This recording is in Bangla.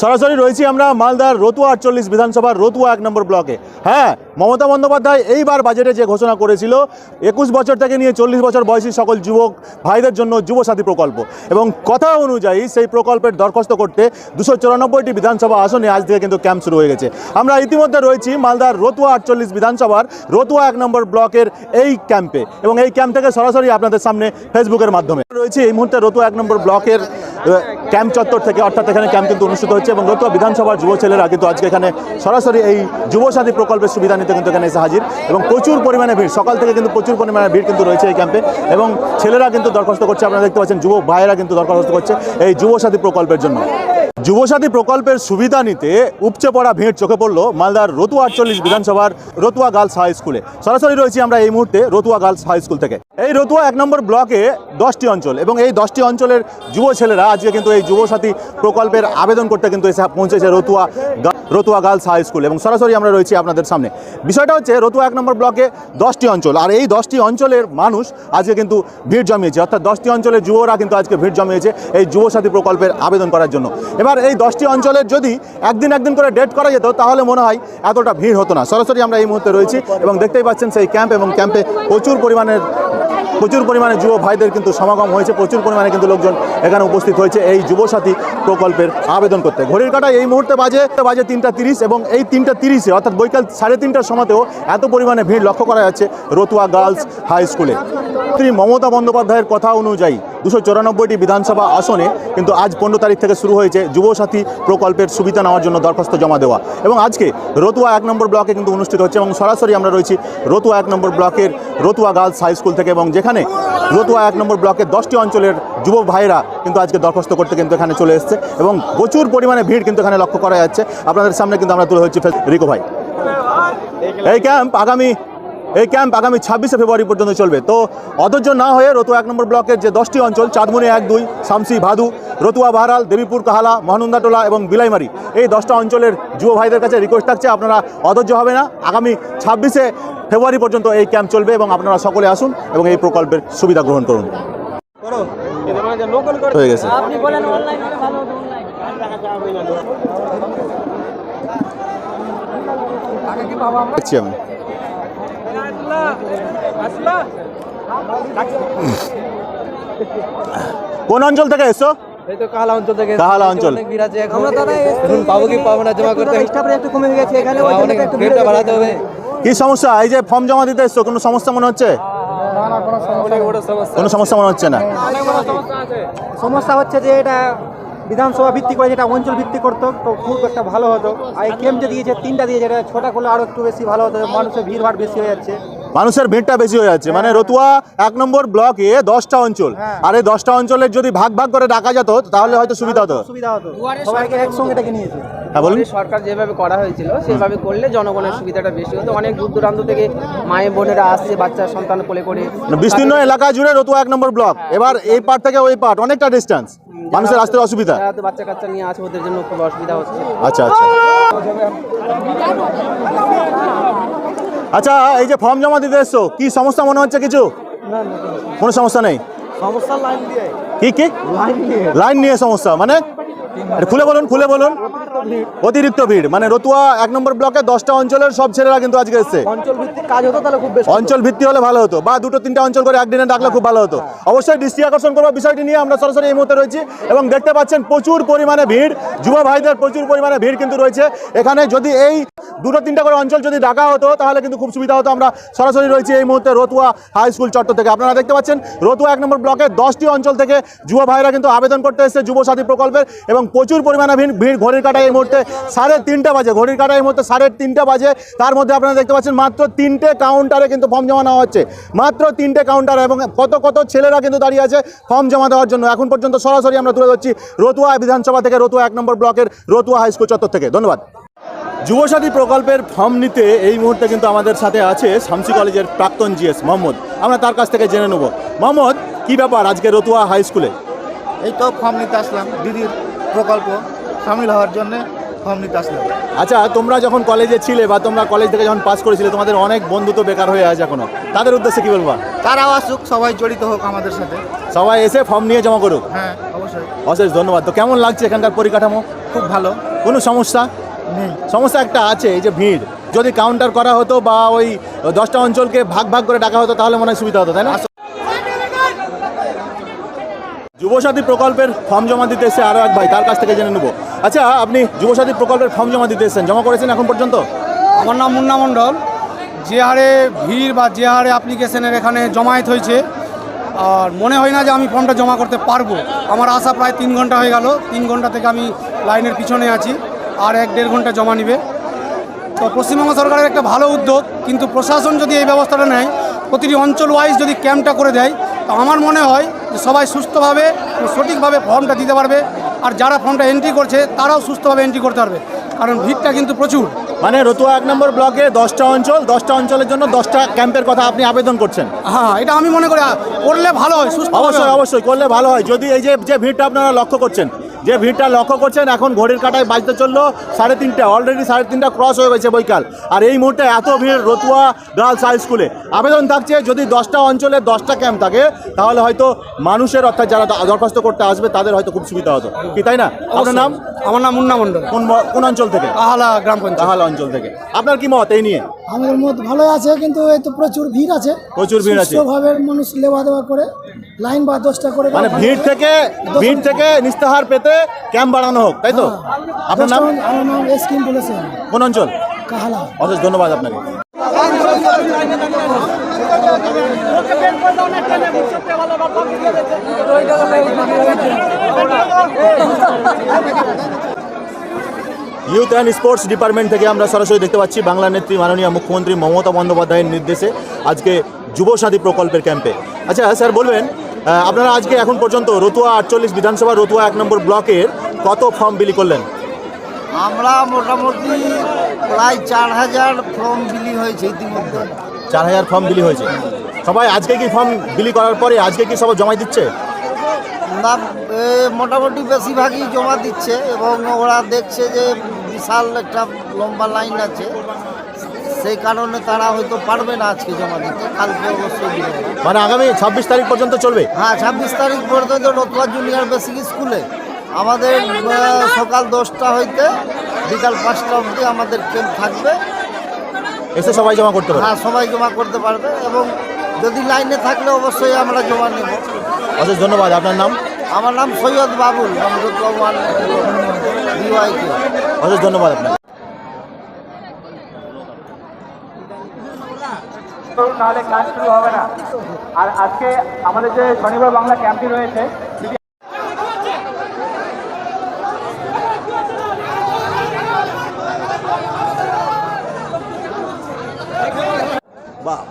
সরাসরি রয়েছি আমরা মালদার রতুয়া 48 বিধানসভার রতুয়া 1 নম্বর ব্লকে। হ্যাঁ, মমতা বন্দ্যোপাধ্যায় এইবার বাজেটে যে ঘোষণা করেছিল 21 বছর থেকে নিয়ে 40 বছর বয়সী সকল যুবক ভাইদের জন্য যুবসাথী প্রকল্প, এবং কথা অনুযায়ী সেই প্রকল্পের দরখাস্ত করতে 294টি বিধানসভা আসনে আজ থেকে কিন্তু ক্যাম্প শুরু হয়ে গেছে। আমরা ইতিমধ্যে রয়েছি মালদার রতুয়া 48 বিধানসভার রতুয়া 1 নম্বর ব্লকের এই ক্যাম্পে, এবং এই ক্যাম্প থেকে সরাসরি আপনাদের সামনে ফেসবুকের মাধ্যমে রয়েছি এই মুহূর্তে রতুয়া 1 নম্বর ব্লকের ক্যাম্প চত্বর থেকে, অর্থাৎ এখানে ক্যাম্প কিন্তু অনুষ্ঠিত হচ্ছে এবং রতুয়া বিধানসভার যুব ছেলেরা কিন্তু আজকে এখানে সরাসরি এই যুবসাথী প্রকল্পের সুবিধা নিতে কিন্তু এখানে এসে হাজির, এবং প্রচুর পরিমাণে ভিড়, সকাল থেকে কিন্তু প্রচুর পরিমাণে ভিড় কিন্তু রয়েছে এই ক্যাম্পে, এবং ছেলেরা কিন্তু দরখাস্ত করছে। আপনারা দেখতে পাচ্ছেন যুবক ভাইয়েরা কিন্তু দরখাস্ত করছে এই যুবসাথী প্রকল্পের জন্য। যুবসাথী প্রকল্পের সুবিধা নিতে উপচে পড়া ভিড় চোখে পড়লো মালদার রতুয়া 48 বিধানসভার রতুয়া গার্লস হাই স্কুলে। সরাসরি রয়েছি আমরা এই মুহূর্তে রতুয়া গার্লস হাই স্কুল থেকে। এই রতুয়া 1 নম্বর ব্লকে 10টি অঞ্চল, এবং এই 10টি অঞ্চলের যুব ছেলেরা আজকে কিন্তু এই যুবসাথী প্রকল্পের আবেদন করতে কিন্তু এসে পৌঁছেছে রতুয়া গার্লস হাই স্কুল, এবং সরাসরি আমরা রয়েছি আপনাদের সামনে। বিষয়টা হচ্ছে রতুয়া 1 নম্বর ব্লকে 10টি অঞ্চল, আর এই 10টি অঞ্চলের মানুষ আজকে কিন্তু ভিড় জমিয়েছে, অর্থাৎ 10টি অঞ্চলের যুবরা কিন্তু আজকে ভিড় জমিয়েছে এই যুবসাথী প্রকল্পের আবেদন করার জন্য। এবার এই 10টি অঞ্চলের যদি একদিন করে ডেট করা যেত তাহলে মনে হয় এতটা ভিড় হতো না। সরাসরি আমরা এই মুহূর্তে রয়েছি এবং দেখতেই পাচ্ছেন সেই ক্যাম্প, এবং ক্যাম্পে প্রচুর পরিমাণে যুব ভাইদের কিন্তু সমাগম হয়েছে, প্রচুর পরিমাণে কিন্তু লোকজন এখানে উপস্থিত হয়েছে এই যুবসাথী প্রকল্পের আবেদন করতে। ঘড়ির কাঁটায় এই মুহূর্তে বাজে 3:30, এবং এই 3:30 অর্থাৎ বৈকাল 3:30টার সময়তেও এত পরিমাণে ভিড় লক্ষ্য করা যাচ্ছে রতুয়া গার্লস হাই স্কুলে। শ্রী মমতা বন্দ্যোপাধ্যায়ের কথা অনুযায়ী 294টি বিধানসভা আসনে কিন্তু আজ 15 তারিখ থেকে শুরু হয়েছে যুবসাথী প্রকল্পের সুবিধা নেওয়ার জন্য দরখাস্ত জমা দেওয়া, এবং আজকে রতুয়া 1 নম্বর ব্লকে কিন্তু অনুষ্ঠিত হচ্ছে, এবং সরাসরি আমরা রয়েছি রতুয়া 1 নম্বর ব্লকের রতুয়া গার্লস হাই স্কুল থেকে, এবং যেখানে রতুয়া 1 নম্বর ব্লকের 10টি অঞ্চলের যুবক ভাইরা কিন্তু আজকে দরখাস্ত করতে কিন্তু এখানে চলে এসছে, এবং প্রচুর পরিমাণে ভিড় কিন্তু এখানে লক্ষ্য করা যাচ্ছে। আপনাদের সামনে কিন্তু আমরা তুলে হচ্ছে রিকো ভাই। এই ক্যাম্প আগামী 26শে ফেব্রুয়ারি পর্যন্ত চলবে। তো অধৈর্য না হয়ে রতুয়া 1 নম্বর ব্লকের যে 10টি অঞ্চল চাঁদমুনি 1, 2, শামসি, ভাদু, রতুয়া, বাহারাল, দেবীপুর, কাহালা, মহানন্দাটোলা এবং বিলাইমারি, এই 10টা অঞ্চলের যুব ভাইদের কাছে রিকোয়েস্ট থাকছে আপনারা অধৈর্য হবে না, আগামী 26শে ফেব্রুয়ারি পর্যন্ত এই ক্যাম্প চলবে, এবং আপনারা সকলে আসুন এবং এই প্রকল্পের সুবিধা গ্রহণ করুন। হয়ে গেছে আমি কোন অঞ্চল থেকে এসছো? এই তো কাহালা অঞ্চল থেকে। কাহালা অঞ্চল আমরা দাদা এখন পাবো কি পাবো না জমা করতে স্টাফ একটু কমে গেছে, এখানে একটু ভিড়টা বাড়াতে হবে। কি সমস্যা? এই যে ফর্ম জমা দিতে এসছো, কোনো সমস্যা মনে হচ্ছে? কোনো সমস্যা মনে হচ্ছে না। সমস্যা হচ্ছে যে এটা বিধানসভা ভিত্তিক করে, যেটা অঞ্চল ভিত্তিক করতো তো খুব একটা ভালো হতো। আর এই ক্যাম্প যে দিয়েছে 3টা দিয়েছে, এটা ছোটা করলে আরো একটু বেশি ভালো হতো, মানুষের ভিড় ভাড় বেশি হয়ে যাচ্ছে, মানুষের ভিড়টা বেশি হয়ে যাচ্ছে। মানে রতুয়া 1 নম্বর ব্লকে 10টা অঞ্চল, আর এই 10টা অঞ্চলের যদি ভাগ করে ডাকা যেত তাহলে হয়তো সুবিধা হতো। সবাইকে একসঙ্গে ডেকে নিয়েছে। হ্যাঁ বলুন। সরকার যেভাবে করা হয়েছিল সেভাবে করলে জনগণের সুবিধাটা বেশি হতো। অনেক দূর দূরান্ত থেকে মায়ের বোনেরা আসছে বাচ্চা সন্তান কোলে করে, বিস্তীর্ণ এলাকা জুড়ে রতুয়া 1 নম্বর ব্লক। এবার এই পার্ট থেকে ওই পার্ট অনেকটা ডিস্টেন্স, মানুষের আসতে অসুবিধা, বাচ্চা কাচ্চা নিয়ে আছে ওদের জন্য খুব অসুবিধা হচ্ছে। আচ্ছা, এই যে ফর্ম জমা দিতে এসছো, কি সমস্যা মনে হচ্ছে? কিছু কোনো সমস্যা নেই। সমস্যা লাইন দিয়ে, কি লাইন নিয়ে সমস্যা? মানে খুলে বলুন। অতিরিক্ত ভিড়, মানে রতুয়া 1 নম্বর ব্লকে 10টা অঞ্চলের সব ছেলেরা কিন্তু আজকে এসছে। অঞ্চল ভিত্তিক কাজ হতো তাহলে খুব বেশি, অঞ্চল ভিত্তি হলে ভালো হতো, বা 2-3টা অঞ্চল করে একদিনে ডাকলে খুব ভালো হতো। অবশ্যই দৃষ্টি আকর্ষণ করবো বিষয়টি নিয়ে আমরা সরাসরি এই মুহূর্তে রয়েছি, এবং দেখতে পাচ্ছেন প্রচুর পরিমাণে ভিড়, যুব ভাইদের প্রচুর পরিমাণে ভিড় কিন্তু রয়েছে এখানে। যদি এই 2-3টা করে অঞ্চল যদি ডাকা হতো তাহলে কিন্তু খুব সুবিধা হতো। আমরা সরাসরি রয়েছি এই মুহূর্তে রতুয়া হাই স্কুল চত্বর থেকে। আপনারা দেখতে পাচ্ছেন রতুয়া 1 নম্বর ব্লকের 10টি অঞ্চল থেকে যুব ভাইরা কিন্তু আবেদন করতে এসেছে যুবসাথী প্রকল্পের, এবং প্রচুর পরিমাণে ভিড়। ঘড়ির কাঁটায় এই মুহূর্তে 3:30 বাজে, ঘড়ির কাঁটায় এই মুহূর্তে 3:30 বাজে। তার মধ্যে আপনারা দেখতে পাচ্ছেন মাত্র 3টে কাউন্টারে কিন্তু ফর্ম জমা নেওয়া হচ্ছে, মাত্র 3টে কাউন্টারে, এবং কত ছেলেরা কিন্তু দাঁড়িয়ে আছে ফর্ম জমা দেওয়ার জন্য। এখন পর্যন্ত সরাসরি আমরা তুলে ধরছি রতুয়া বিধানসভা থেকে, রতুয়া 1 নম্বর ব্লকের রতুয়া হাই স্কুল চত্বর থেকে। ধন্যবাদ। যুবসাথী প্রকল্পের ফর্ম নিতে এই মুহূর্তে কিন্তু আমাদের সাথে আছে শামসি কলেজের প্রাক্তন জিএস মোহাম্মদ। আমরা তার কাছ থেকে জেনে নেব। মোহাম্মদ, কি ব্যাপার আজকে রতুয়া হাই স্কুলে? এই তো ফর্ম নিতে আসলাম দিদির প্রকল্প সামিল হওয়ার জন্যে। ফর্ম নিতে আসলাম। আচ্ছা, তোমরা যখন কলেজে ছিলে বা তোমরা কলেজ থেকে যখন পাস করেছিলে, তোমাদের অনেক বন্ধু তো বেকার হয়ে আছে এখনো, তাদের উদ্দেশ্যে কি বলবা? তারাও আসুক, সবাই জড়িত হোক আমাদের সাথে। সবাই এসে ফর্ম নিয়ে জমা করুক। হ্যাঁ, অবশ্যই। অশেষ ধন্যবাদ। তো কেমন লাগছে এখানকার পরিকাঠামো? খুব ভালো। কোনো সমস্যা নেই। সমস্যা একটা আছে, এই যে ভিড়, যদি কাউন্টার করা হতো বা ওই 10টা অঞ্চলকে ভাগ ভাগ করে ডাকা হতো তাহলে মনে হয় সুবিধা হতো, তাই না? যুবসাথী প্রকল্পের ফর্ম জমা দিতে এসে আরও এক ভাই, তার কাছ থেকে জেনে নেব। আচ্ছা, আপনি যুবসাথী প্রকল্পের ফর্ম জমা দিতে এসেছেন, জমা করেছেন এখন পর্যন্ত? আমার নাম মুন্না মণ্ডল। যে হারে ভিড় বা যে হারে অ্যাপ্লিকেশনের এখানে জমায়েত হয়েছে, আর মনে হয় না যে আমি ফর্মটা জমা করতে পারবো। আমার আসা প্রায় 3 ঘন্টা হয়ে গেল। 3 ঘন্টা থেকে আমি লাইনের পিছনে আছি, আর 1-1.5 ঘন্টা জমা নিবে। তো পশ্চিমবঙ্গ সরকারের একটা ভালো উদ্যোগ, কিন্তু প্রশাসন যদি এই ব্যবস্থাটা নেয়, প্রতিটি অঞ্চল ওয়াইজ যদি ক্যাম্পটা করে দেয়, তো আমার মনে হয় যে সবাই সুস্থভাবে সঠিকভাবে ফর্মটা দিতে পারবে, আর যারা ফর্মটা এন্ট্রি করছে তারাও সুস্থভাবে এন্ট্রি করতে পারবে, কারণ ভিড়টা কিন্তু প্রচুর। মানে রতুয়া 1 নম্বর ব্লকে 10টা অঞ্চল, 10টা অঞ্চলের জন্য 10টা ক্যাম্পের কথা আপনি আবেদন করছেন? হ্যাঁ, এটা আমি মনে করি করলে ভালো হয়, সুস্থ অবশ্যই অবশ্যই করলে ভালো হয়। যদি এই যে ভিড়টা আপনারা লক্ষ্য করছেন, এখন ঘড়ির কাঁটায় বাজতে চললো 3:30, অলরেডি 3:30 ক্রস হয়ে গেছে বৈকাল, আর এই মুহূর্তে এত ভিড় রতুয়া গার্লস হাই স্কুলে। আবেদন থাকছে, যদি 10টা অঞ্চলে 10টা ক্যাম্প থাকে তাহলে হয়তো মানুষের, অর্থাৎ যারা দরখাস্ত করতে আসবে তাদের হয়তো খুব সুবিধা হতো, কি তাই না? আপনার নাম? আমার নাম মুন্না মণ্ডল। কোন অঞ্চল থেকে? কাহালা গ্রাম পঞ্চায়েত। কাহালা অঞ্চল থেকে। আপনার কি মত এই নিয়ে? আমাদের মত ভালো আছে, কিন্তু এই তো প্রচুর ভিড় আছে, প্রচুর ভিড় আছে। সুষ্ঠুভাবে মানুষ লেওয়া দেওয়া করে লাইন বা 10টা করে, মানে ভিড় থেকে নিস্তাহার পেতে ক্যাম্প বাড়ানো হোক, তাই তো? আপনার নাম? আমার নাম স্কিম বলেছেন, কোন অঞ্চল? কাহালা। অশেষ ধন্যবাদ আপনাকে। ইউথ অ্যান্ড স্পোর্টস ডিপার্টমেন্ট থেকে আমরা সরাসরি দেখতে পাচ্ছি বাংলা নেত্রী মাননীয় মুখ্যমন্ত্রী মমতা বন্দ্যোপাধ্যায়ের নির্দেশে আজকে যুবসাথী প্রকল্পের ক্যাম্পে। আচ্ছা স্যার, বলবেন আপনারা আজকে এখন পর্যন্ত রতুয়া 48 বিধানসভা রতুয়া 1 নম্বর ব্লকের কত ফর্ম বিলি করলেন? আমরা মোটামুটি প্রায় 4000 ফর্ম বিলি হয়েছে ইতিমধ্যে। 4000 ফর্ম বিলি হয়েছে। সবাই আজকে কি ফর্ম বিলি করার পরে আজকে কি সবাই জমা দিচ্ছে? না, মোটামুটি বেশিরভাগই জমা দিচ্ছে, এবং ওরা দেখছে যে বিশাল একটা লম্বা লাইন আছে, সেই কারণে তারা হয়তো পারবে না আজকে জমা দিতে, কালকে অবশ্যই দিবে। মানে আগামী 26 তারিখ পর্যন্ত চলবে? হ্যাঁ, 26 তারিখ পর্যন্ত রতুয়া জুনিয়র বেসিক স্কুলে আমাদের সকাল 10টা হইতে বিকাল 5টা অবধি আমাদের ক্যাম্প থাকবে। এসে সবাই জমা করতে পারবে? হ্যাঁ, সবাই জমা করতে পারবে, এবং যদি লাইনে থাকলে অবশ্যই আমরা জমা নেব। অশেষ ধন্যবাদ। আপনার নাম? আমার নাম সৈয়দ বাবুল, বিওয়াইকে। অশেষ ধন্যবাদ আপনাকে। নাহলে ক্লাস শুরু হবে না। আর আজকে আমাদের যে শনিবার বাংলা ক্যাম্পটি রয়েছে, বাহ।